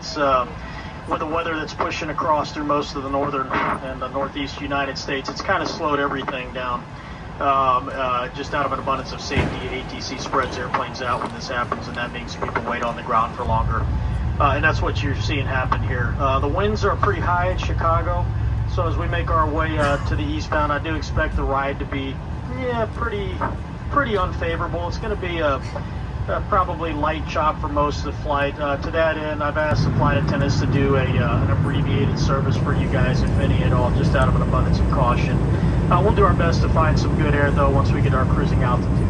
it's with the weather that's pushing across through most of the northern and the northeast United States, it's kind of slowed everything down. Just out of an abundance of safety, ATC spreads airplanes out when this happens, and that means people wait on the ground for longer. And that's what you're seeing happen here. The winds are pretty high in Chicago, so as we make our way to the eastbound, I do expect the ride to be pretty unfavorable. It's going to be a probably light chop for most of the flight. To that end, I've asked the flight attendants to do an abbreviated service for you guys, if any at all, just out of an abundance of caution. We'll do our best to find some good air, though, once we get our cruising altitude.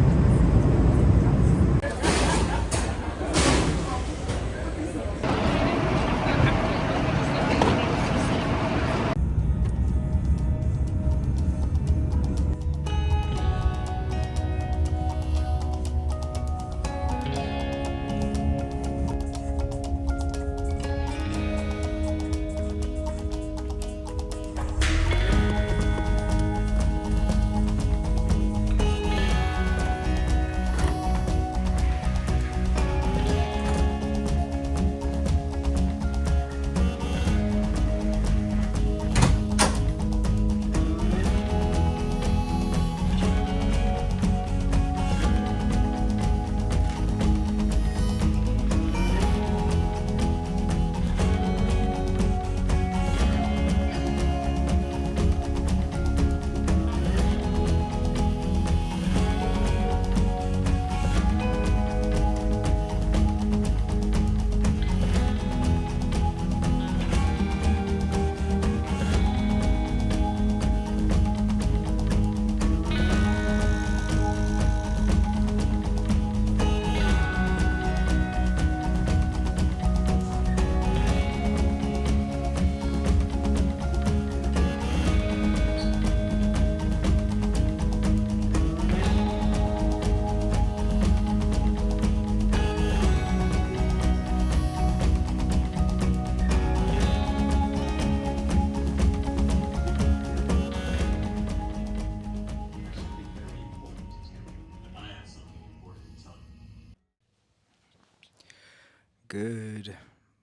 Good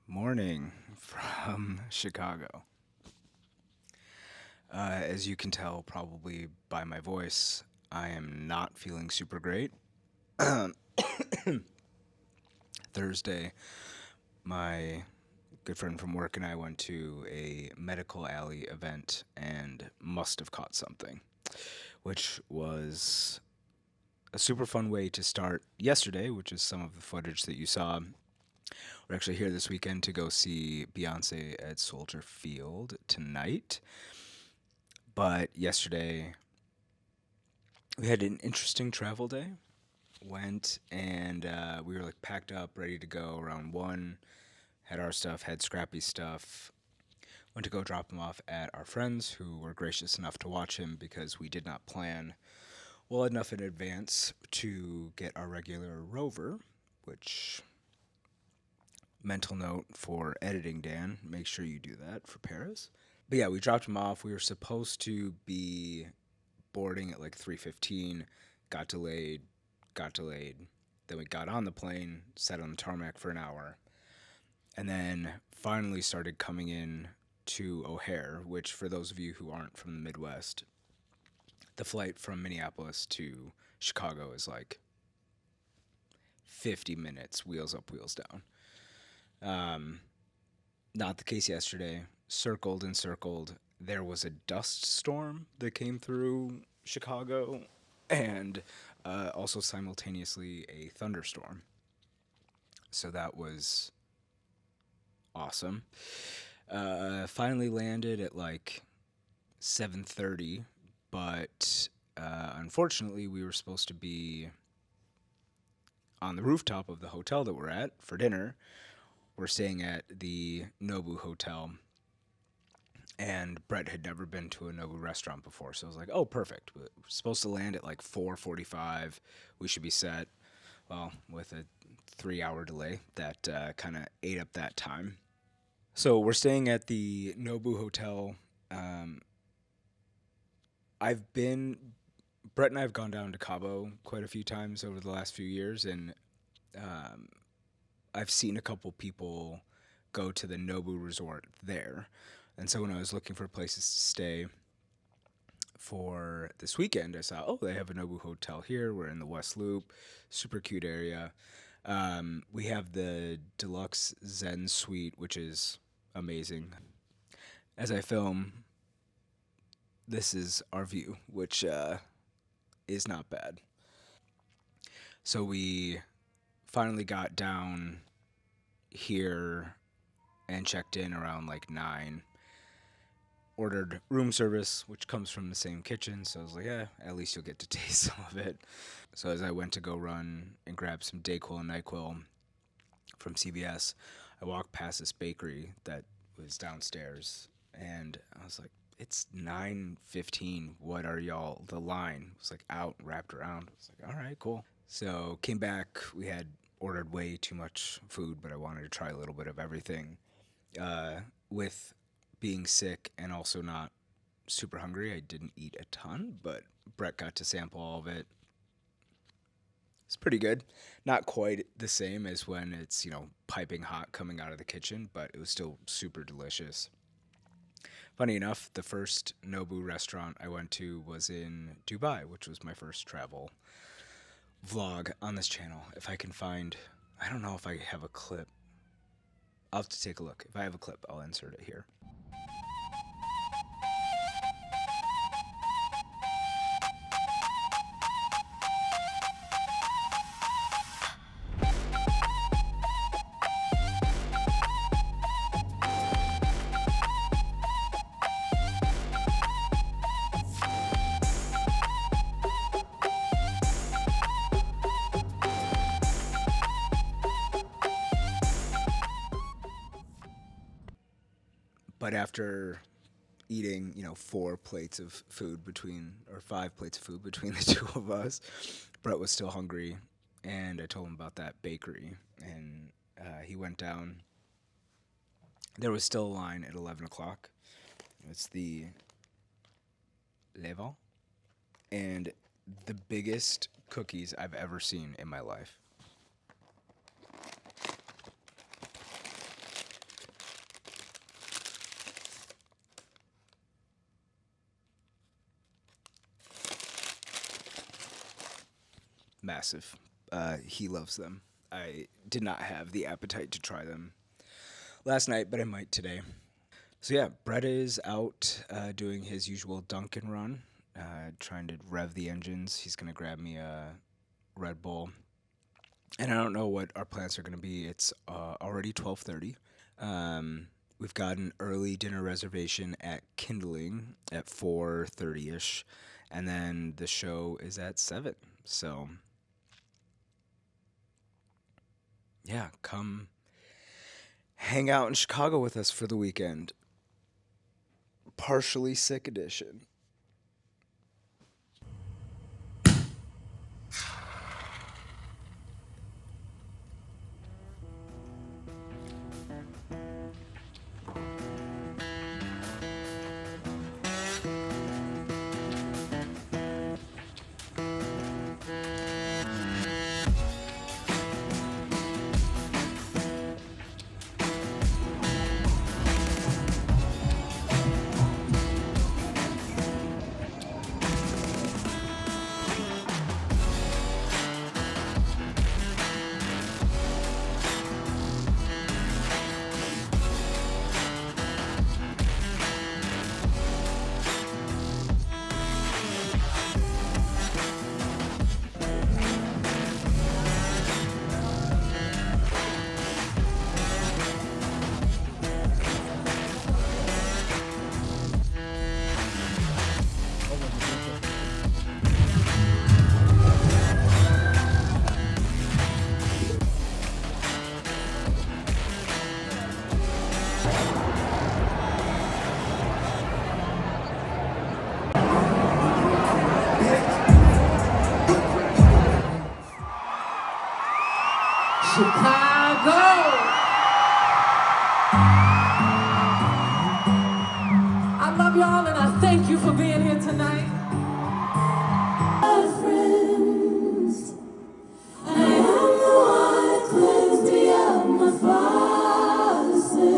morning from Chicago. As you can tell probably by my voice, I am not feeling super great. Thursday, my good friend from work and I went to a medical alley event and must have caught something, which was a super fun way to start yesterday, which is some of the footage that you saw. We're actually here this weekend to go see Beyoncé at Soldier Field tonight. But yesterday, we had an interesting travel day. Went and we were like packed up, ready to go around 1. Had our stuff, had Scrappy's stuff. Went to go drop him off at our friends who were gracious enough to watch him because we did not plan well enough in advance to get our regular Rover, which... mental note for editing, Dan. Make sure you do that for Paris. But yeah, we dropped him off. We were supposed to be boarding at like 3:15. Got delayed. Then we got on the plane, sat on the tarmac for an hour, and then finally started coming in to O'Hare, which for those of you who aren't from the Midwest, the flight from Minneapolis to Chicago is like 50 minutes, wheels up, wheels down. Not the case yesterday. Circled and circled. There was a dust storm that came through Chicago and also simultaneously a thunderstorm. So that was awesome. Finally landed at like 7:30, but unfortunately we were supposed to be on the rooftop of the hotel that we're at for dinner. We're staying at the Nobu Hotel, and Brett had never been to a Nobu restaurant before, so I was like, oh, perfect. We're supposed to land at like 4:45. We should be set. Well, with a 3-hour delay, that kind of ate up that time. So we're staying at the Nobu Hotel. Brett and I have gone down to Cabo quite a few times over the last few years, and I've seen a couple people go to the Nobu resort there. And so when I was looking for places to stay for this weekend, I saw, oh, they have a Nobu hotel here. We're in the West Loop, super cute area. We have the Deluxe Zen Suite, which is amazing. As I film, this is our view, which is not bad. So we finally got down here and checked in around like 9. Ordered room service, which comes from the same kitchen, so I was like, yeah, at least you'll get to taste some of it. So as I went to go run and grab some Dayquil and NyQuil from CVS, I walked past this bakery that was downstairs, and I was like, it's 9:15. What are y'all? The line was like out, wrapped around. I was like, all right, cool. So came back. We had ordered way too much food, but I wanted to try a little bit of everything. With being sick and also not super hungry, I didn't eat a ton, but Brett got to sample all of it. It's pretty good. Not quite the same as when it's, piping hot coming out of the kitchen, but it was still super delicious. Funny enough, the first Nobu restaurant I went to was in Dubai, which was my first travel vlog on this channel. If I can find, I don't know if I have a clip. I'll have to take a look. If I have a clip, I'll insert it here. But after eating, 4 plates of food or 5 plates of food between the two of us, Brett was still hungry, and I told him about that bakery, and he went down. There was still a line at 11 o'clock. It's the Leval, and the biggest cookies I've ever seen in my life. Massive. He loves them. I did not have the appetite to try them last night, but I might today. So yeah, Brett is out doing his usual Dunkin' run, trying to rev the engines. He's going to grab me a Red Bull. And I don't know what our plans are going to be. It's already 12:30. We've got an early dinner reservation at Kindling at 4:30ish, and then the show is at 7. So yeah, come hang out in Chicago with us for the weekend. Partially sick edition. Chicago! I love y'all and I thank you for being here tonight. Friends, I am the one that cleansed me of my father's sin.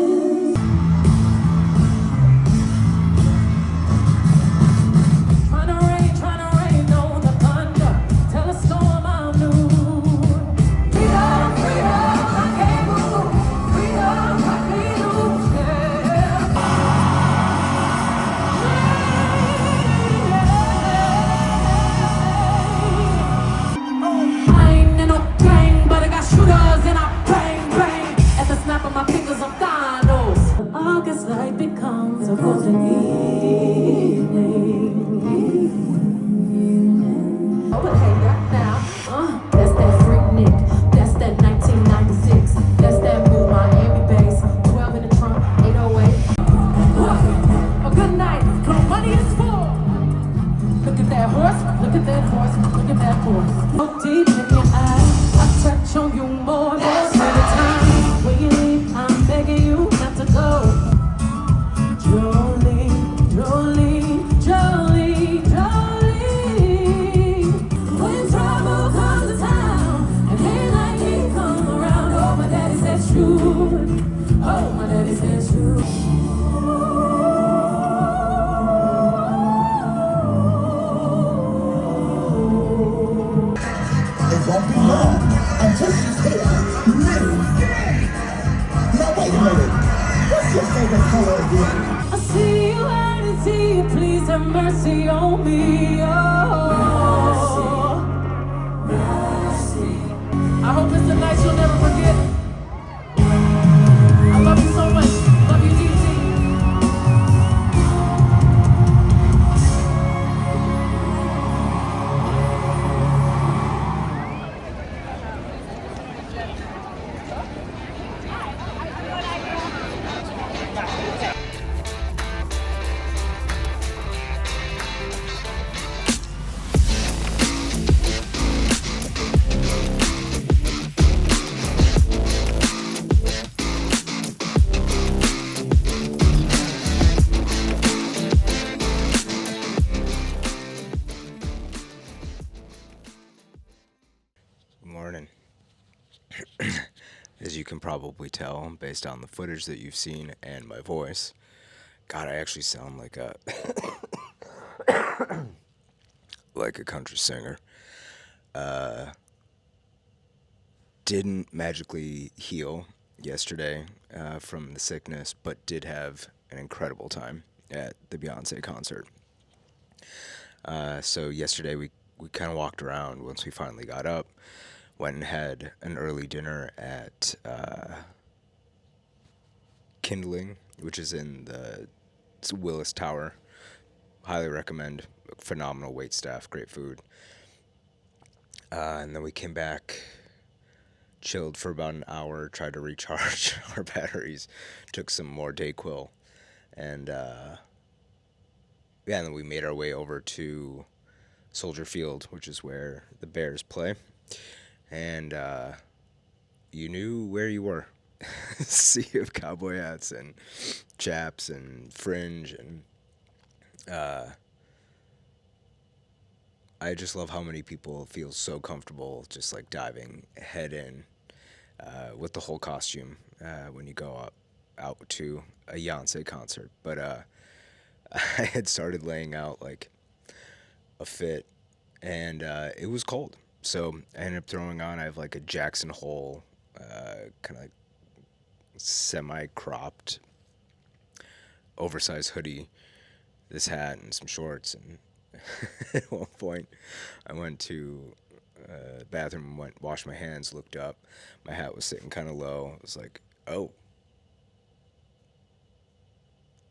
So deep in your eyes, I touch on you more and more every time. When you leave, I'm begging you not to go. Jolene, Jolene, Jolene, Jolene. When trouble comes to town and ain't like he come around, oh my daddy says shoot. Oh my daddy says shoot. It won't be long until she's here. Ready? Now wait a minute. What's your favorite color again? I see you, I didn't see you. Please have mercy on me. Oh, mercy. I hope it's the night you'll never forget. I love you so much. Love you, DT. Morning. As you can probably tell based on the footage that you've seen and my voice, God, I actually sound like a like a country singer. Didn't magically heal yesterday from the sickness, but did have an incredible time at the Beyoncé concert. So yesterday we kind of walked around once we finally got up. Went and had an early dinner at Kindling, which is in the Willis Tower. Highly recommend. Phenomenal wait staff, great food. And then we came back, chilled for about an hour, tried to recharge our batteries, took some more Dayquil, and and then we made our way over to Soldier Field, which is where the Bears play. And you knew where you were. Sea of cowboy hats and chaps and fringe, and I just love how many people feel so comfortable just like diving head in with the whole costume when you go out to a Beyoncé concert. But I had started laying out like a fit, and it was cold. So I ended up throwing on, I have like a Jackson Hole, kind of like semi-cropped, oversized hoodie, this hat, and some shorts. And at one point, I went to the bathroom, washed my hands, looked up. My hat was sitting kind of low. I was like, oh,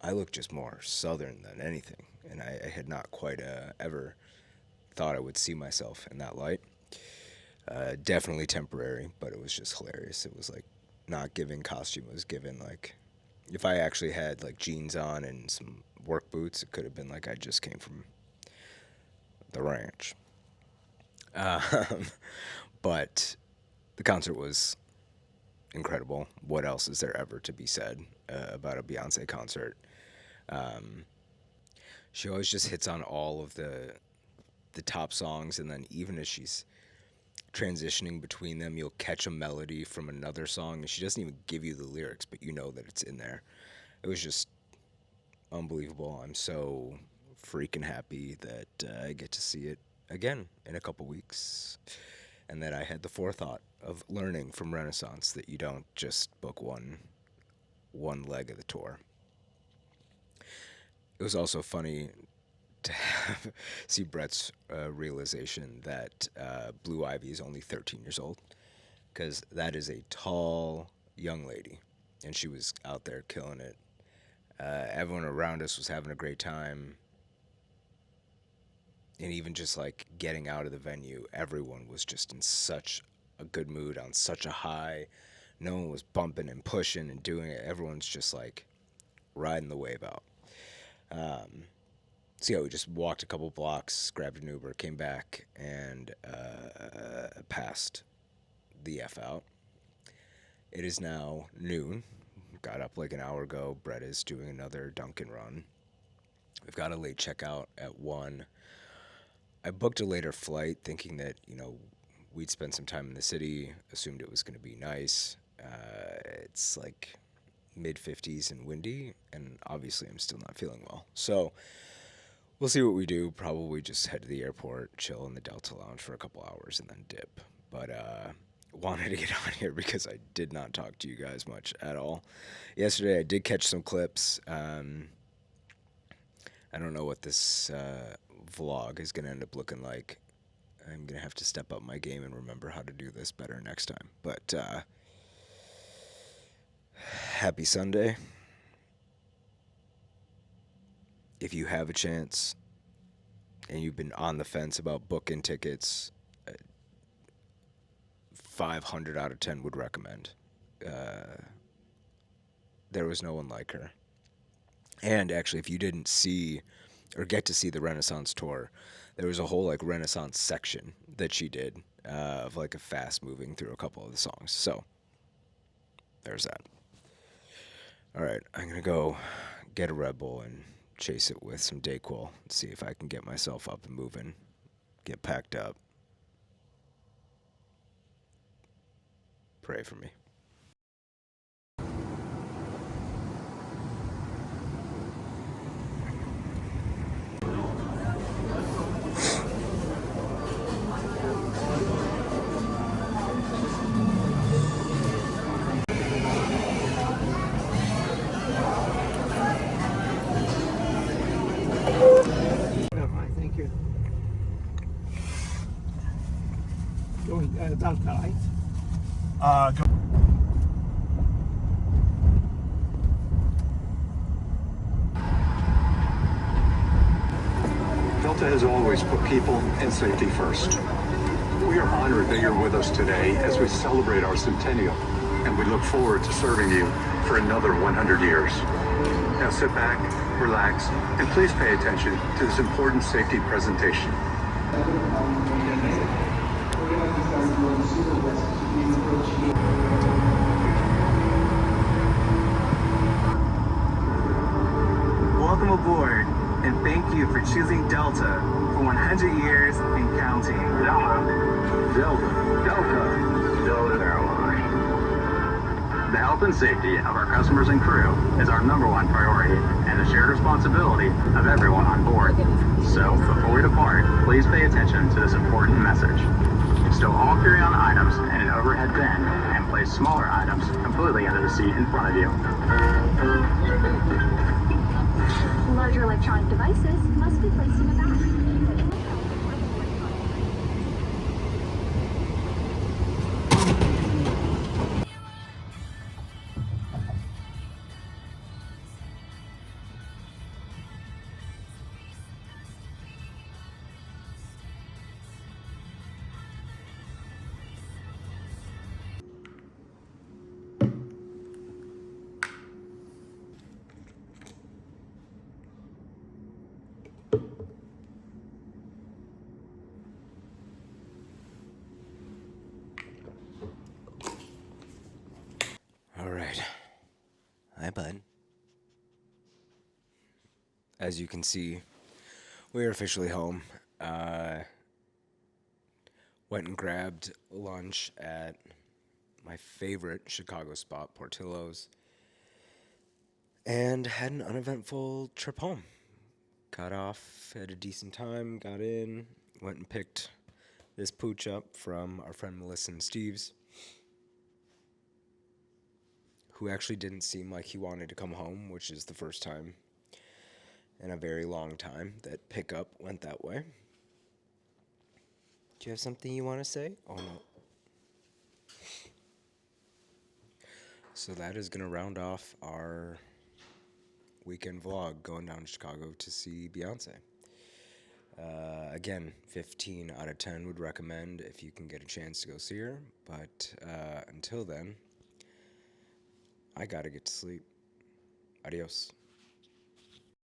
I look just more southern than anything. And I had not quite ever thought I would see myself in that light. Definitely temporary, but it was just hilarious. It was like not giving costume. It was given like, if I actually had like jeans on and some work boots, it could have been like I just came from the ranch. But the concert was incredible. What else is there ever to be said about a Beyoncé concert? She always just hits on all of the top songs, and then even as she's transitioning between them, you'll catch a melody from another song, and she doesn't even give you the lyrics, but you know that it's in there. It was just unbelievable. I'm so freaking happy that I get to see it again in a couple weeks, and that I had the forethought of learning from Renaissance that you don't just book one leg of the tour. It was also funny to see Brett's realization that Blue Ivy is only 13 years old, because that is a tall young lady, and she was out there killing it. Everyone around us was having a great time, and even just like getting out of the venue, everyone was just in such a good mood, on such a high. No one was bumping and pushing and doing it. Everyone's just like riding the wave out. So yeah, we just walked a couple blocks, grabbed an Uber, came back, and passed the F out. It is now noon. Got up like an hour ago. Brett is doing another Dunkin' run. We've got a late checkout at 1. I booked a later flight thinking that, we'd spend some time in the city, assumed it was going to be nice. It's like mid-50s and windy, and obviously I'm still not feeling well. So we'll see what we do. Probably just head to the airport, chill in the Delta Lounge for a couple hours, and then dip. But wanted to get on here because I did not talk to you guys much at all. Yesterday I did catch some clips. I don't know what this vlog is going to end up looking like. I'm going to have to step up my game and remember how to do this better next time. But happy Sunday. If you have a chance and you've been on the fence about booking tickets, 500 out of 10 would recommend. There was no one like her. And actually, if you didn't see or get to see the Renaissance tour, there was a whole like Renaissance section that she did of like a fast moving through a couple of the songs. So there's that. All right, I'm gonna go get a Red Bull and chase it with some Dayquil and see if I can get myself up and moving, get packed up. Pray for me. Thank you. Going Delta, right? Delta has always put people and safety first. We are honored that you're with us today as we celebrate our centennial, and we look forward to serving you for another 100 years. Now sit back, relax, and please pay attention to this important safety presentation. Welcome aboard, and thank you for choosing Delta for 100 years and counting. Delta Airline. The health and safety of our customers and crew is our #1 priority and the shared responsibility of everyone on board. So, before we depart, please pay attention to this important message. Stow all carry-on items in an overhead bin and place smaller items completely under the seat in front of you. Larger electronic devices must be placed in the back. All right. Hi, bud. As you can see, we're officially home. Went and grabbed lunch at my favorite Chicago spot, Portillos, and had an uneventful trip home. Got off at a decent time, got in, went and picked this pooch up from our friend Melissa and Steve's, who actually didn't seem like he wanted to come home, which is the first time in a very long time that pickup went that way. Do you have something you want to say? Oh, no. So that is going to round off our weekend vlog going down to Chicago to see Beyoncé. Again, 15 out of 10 would recommend if you can get a chance to go see her. But until then, I got to get to sleep. Adios.